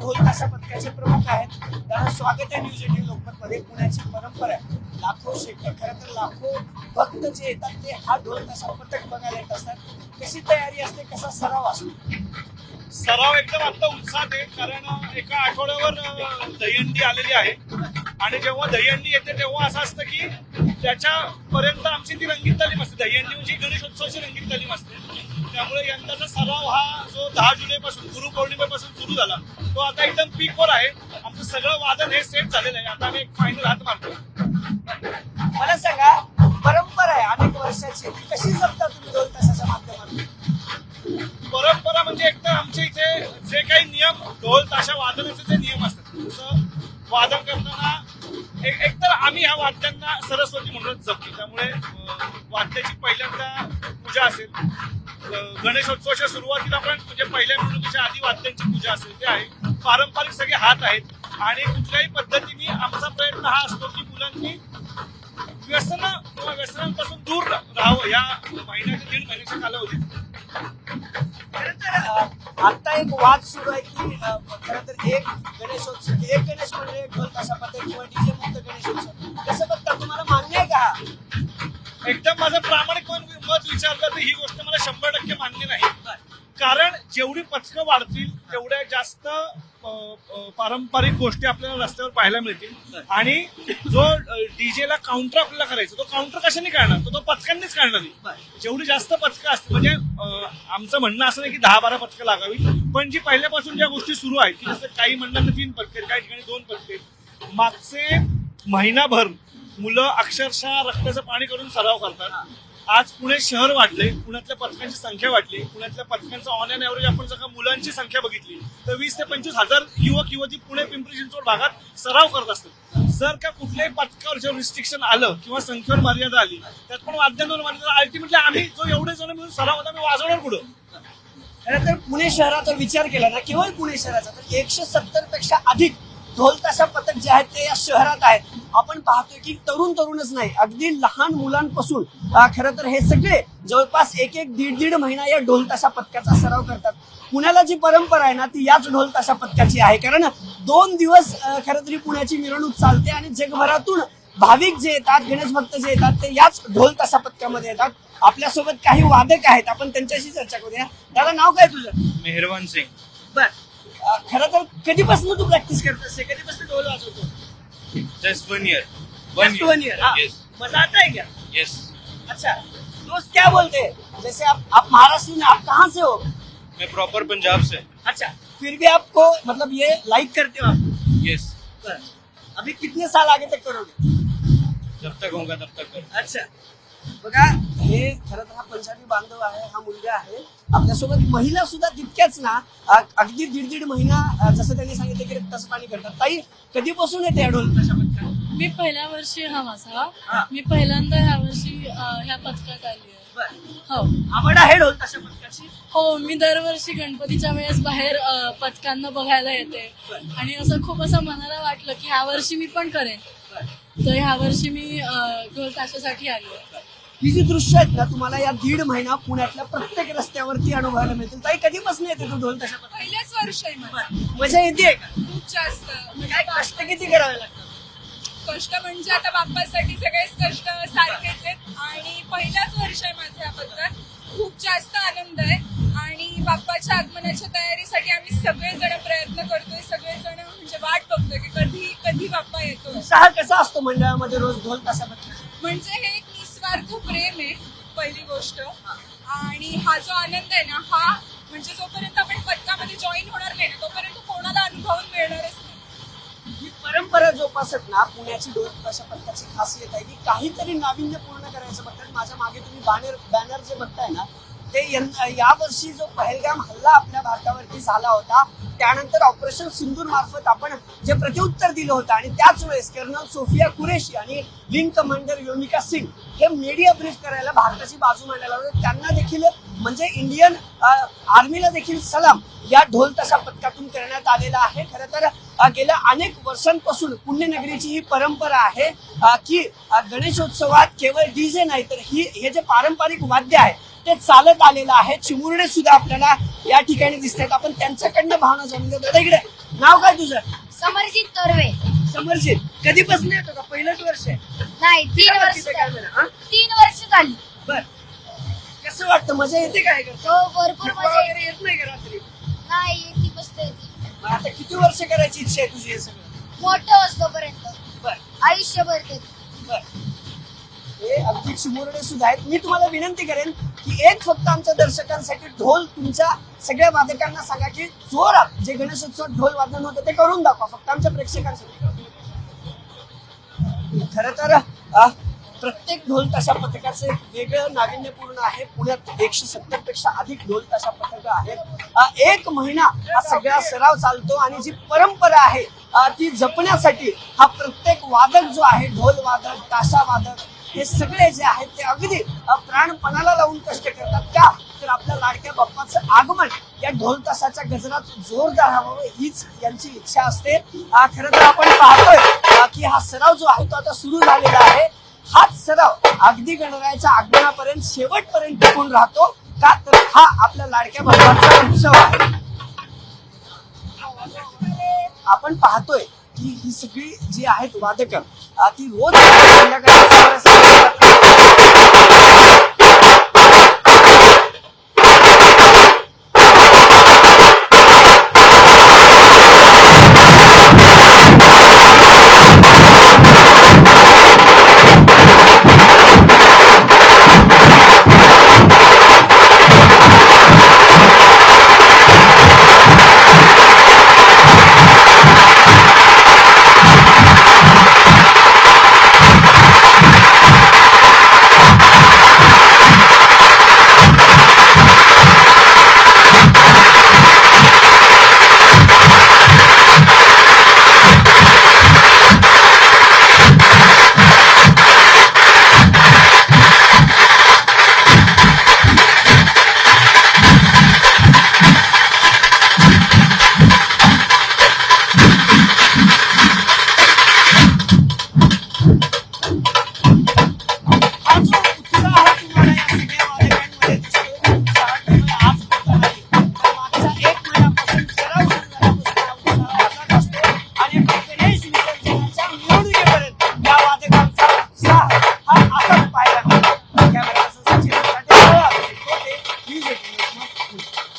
ढोल ताशा पथकाचे प्रमुख आहेत. त्यांना स्वागत आहे न्यूज 18 लोकमत मध्ये. पुण्याची परंपरा आहे, लाखो खरं तर लाखो भक्त जे येतात ते हा ढोल ताशा पथक बघायला येत असतात. कशी तयारी असते, कसा सराव असतो? सराव एकदम आता उत्साहात आहे, कारण एका आठवड्यावर दहीहंडी आलेली आहे आणि जेव्हा दहीहंडी येते तेव्हा असं असतं की त्याच्यापर्यंत आमची ती रंगीत तालीम असते. दहीहंडी म्हणजे गणेशोत्सवाची रंगीत तालीम असते. त्यामुळे यंदाचा सराव हा जो 10 जुलैपासून गुरुपौर्णिमेपासून सुरू झाला तो आता एकदम पीकवर आहे. आमचं सगळं वादन हे सेट झालेलं आहे. आता आम्ही एक फायनल हात मारतो. मला सांगा, परंपरा आहे अनेक वर्षाची, ती कशी जपता तुम्ही ढोल ताशाच्या माध्यमातून? परंपरा म्हणजे एकतर आमच्या इथे जे काही नियम ढोल ताशा वादनाचे जे नियम असतात, जसं वादन करताना एकतर आम्ही ह्या वाद्यांना सरस्वती म्हणूनच जपतो. त्यामुळे वाद्याची पहिल्यांदा पूजा असेल. गणेशोत्सवाच्या सुरुवातीला आपण म्हणजे पहिल्या मिरवणुकीच्या आधी वाद्यांची पूजा असेल ते आहे. पारंपरिक सगळे हात आहेत आणि कुठल्याही पद्धतीने आमचा प्रयत्न हा असतो की मुलांनी व्यसन किंवा व्यसनांपासून दूर राहावं या महिन्याच्या 1.5 महिन्याच्या कालावधीत. खरं तर आता एक वाद सुरू आहे की खरं तर एक गणेश मंडळ, एक ढोल ताशा पथक किंवा डीजे मुक्त गणेशोत्सव, कसं बघता? तुम्हाला मान्य आहे का? एकदम माझं प्रामाणिक मत विचारलं तर ही गोष्ट मला 100% मान्य नाही. कारण जेवढी पथकं वाढतील तेवढ्या जास्त पारंपरिक गोष्टी आपल्याला रस्त्यावर पाहायला मिळतील. आणि जो डीजेला काउंटर आपल्याला करायचं, तो काउंटर कशाने करणार? तो पथकांनीच करणार नाही. जेवढी जास्त पथकं असतील, म्हणजे आमचं म्हणणं असं नाही की 10-12 पथकं लागावी, पण जी पहिल्यापासून ज्या गोष्टी सुरू आहेत की जसं काही मंडळांना 3 पथके, काही ठिकाणी 2 पथके, मागचे महिनाभर मुलं अक्षरशः रक्ताचं पाणी करून सराव करतात. आज पुणे शहर वाढले, पुण्यातल्या पथकांची संख्या वाढली. पुण्यातल्या पथकांचा ऑन एन ॲव्हरेज आपण जर मुलांची संख्या बघितली तर 20 ते 25 हजार युवक युवती पुणे पिंपरी चिंचवड भागात सराव करत असतात. जर का कुठल्याही पथकावर जेव्हा रिस्ट्रिक्शन आलं किंवा संख्येवर मर्यादा आली, त्यात पण वाद्यांवर मर्यादा, अल्टिमेटली आम्ही जो एवढे जण मिळून सराव होता आम्ही वाजवणार पुढं. खरं तर पुणे शहराचा विचार केला ना, केवळ पुणे शहराचा, तर 170 पेक्षा अधिक ढोल ताशा पथक जे आहेत ते या शहरात आहेत. आपण पाहतोय की तरुणच नाही, अगदी लहान मुलांपासून खरं तर हे सगळे जवळपास 1-1, 1.5 महिना या ढोल ताशा पथकाचा सराव करतात. पुण्याला जी परंपरा आहे ना ती याच ढोल ताशा पथकाची आहे. कारण 2 दिवस खरं तरी पुण्याची मिरवणूक चालते आणि जगभरातून भाविक जे येतात, गणेश भक्त जे येतात ते याच ढोल ताशा पथकामध्ये येतात. आपल्यासोबत काही वादक आहेत, आपण त्यांच्याशी चर्चा करूया. दादा, नाव काय तुझं? मेहरबान सिंग. बर, खरं तर कधीपासून तू प्रॅक्टिस करतोस? कधीपासून ढोल वाजवतो? Just 1 year. One year. Yes. मजा आता है क्या? Yes. अच्छा, दोस्त क्या बोलते हैं? जैसे आप महाराष्ट्र में, आप कहाँ से हो? मैं प्रॉपर पंजाब से. अच्छा, फिर भी आपको मतलब ये लाइक करते हो आप? Yes. अभी कितने साल आगे तक करोगे? जब तक होगा तब तक कर. अच्छा, बघा, हे खरं तर हा पंजाबी बांधव आहे, हा मुलगा आहे. आपल्यासोबत महिला सुद्धा तितक्याच ना, अगदी 1.5 महिना जसं त्यांनी सांगितलं की रक्ताचं पाणी करतात. ताई, कधीपासून येते या ढोल ताशा पथकात? मी पहिल्या वर्षी हा माझा हा. मी पहिल्यांदा ह्या वर्षी ह्या पथकात आली आहे. बरं. हो आवड आहे ढोल ताशा पथकाची? हो, मी दरवर्षी गणपतीच्या वेळेस बाहेर पथकांना बघायला येते आणि असं खूप असं मनाला वाटलं की ह्या वर्षी मी पण करेन. तर ह्या वर्षी मी ढोल ताशासाठी आली आहे. ही जी दृश्य आहेत ना, तुम्हाला या 1.5 महिना पुण्यातल्या प्रत्येक रस्त्यावरती अनुभवायला मिळतील. ताई, कधीपासून येते तू ढोल ताशा पथकात? पहिलेच वर्ष आहे माझं. मजा येते का? खूप जास्त काय कष्ट किती करावे लागतात? कष्ट म्हणजे आता बाप्पासाठी सगळेच कष्ट सारखेच आहेत आणि पहिल्याच वर्ष आहे माझं या पथकात. खूप जास्त आनंद आहे आणि बाप्पाच्या आगमनाच्या तयारीसाठी आम्ही सगळेजण प्रयत्न करतोय. सगळेजण म्हणजे वाट बघतोय की कधी कधी बाप्पा येतोय. उत्साह कसा असतो मंडळामध्ये रोज ढोल ताशा पथकाचा? म्हणजे हे एक निस्वार्थ प्रेम आहे पहिली गोष्ट. आणि हा जो आनंद आहे ना, हा म्हणजे जोपर्यंत आपण पथकामध्ये जॉईन होणार नाही ना तोपर्यंत कोणाला अनुभवून मिळणारच नाही. ही परंपरा जोपासत ना पुण्याची ढोल ताशा पथकाची खासियत आहे की काहीतरी नाविन्यपूर्ण करायचं बघतात. माझ्या मागे तुम्ही बॅनर जे बघताय ना, ते यावर्षी जो पहलगाम हल्ला आपल्या भारतावरती झाला होता त्यानंतर ऑपरेशन सिंदूर मार्फत आपण जे प्रत्युत्तर दिलं होतं आणि त्याच वेळेस कर्नल सोफिया कुरेशी आणि विंग कमांडर योमिका सिंग हे मीडिया ब्रीफ करायला भारताची बाजू मांडायला होते. त्यांना देखील म्हणजे इंडियन आर्मीला देखील सलाम या ढोल ताशा पथकातून करण्यात आलेला आहे. खरं तर गेल्या अनेक वर्षांपासून पुण्यनगरीची ही परंपरा आहे की गणेशोत्सवात केवळ डीजे नाही तर हे जे पारंपरिक वाद्य आहे ते चालत आलेलं आहे. चिमुरडे सुद्धा आपल्याला या ठिकाणी दिसत आहेत. आपण त्यांच्याकडनं भावना जाणून घेतो. इकडे नाव काय तुझं? समरजित तोरवे. समर्जित. कधीपासून येतो का? पहिलंच वर्ष आहे? नाही, 3 वर्ष किती काय झाली. म्हणा, हा? 3 वर्ष झाली. बर. कसं वाटतं? मजा येते काय करतो? हो, भरपूर मजा येते. वगैरे येत नाही का रात्री? नाही, येते बसते येते. मग आता किती वर्ष करायची इच्छा आहे तुझी हे सगळं? मोठं असतोपर्यंत बर आयुष्यभर ते. बर. हे अगदी चिमुरडे सुद्धा आहेत. मी तुम्हाला विनंती करेन की एक फक्त आमच्या दर्शकांसाठी ढोल तुमच्या सगळ्या वादकांना सांगा की जोरात जे गणेशोत्सवात ढोल वादन होतं ते करून दाखवा, फक्त आमच्या प्रेक्षकांसाठी. खर तर प्रत्येक ढोल ताशा पथकाचं एक वेगळं नाविन्यपूर्ण आहे. पुण्यात 170 पेक्षा अधिक ढोल ताशा पथकं आहेत. 1 महिना हा सगळा सराव चालतो आणि जी परंपरा आहे ती जपण्यासाठी हा प्रत्येक वादक जो आहे, ढोल वादक, ताशा वादक, हे सगळे जे आहेत ते अगदी प्राणपणाला लावून कष्ट करतात. का तर आपल्या लाडक्या बाप्पाचं आगमन या ढोल तासाच्या गजरात जोरदार हवं हीच यांची इच्छा असते. खरं तर आपण पाहतोय की हा सराव जो आहे तो आता सुरू झालेला आहे. हाच सराव अगदी गणरायाच्या आगमनापर्यंत शेवटपर्यंत टिकून राहतो. का तर हा आपल्या लाडक्या बाप्पाचा उत्सव आहे. आपण पाहतोय की ही सगळी जी आहेत वादकं ती रोज संध्याकाळी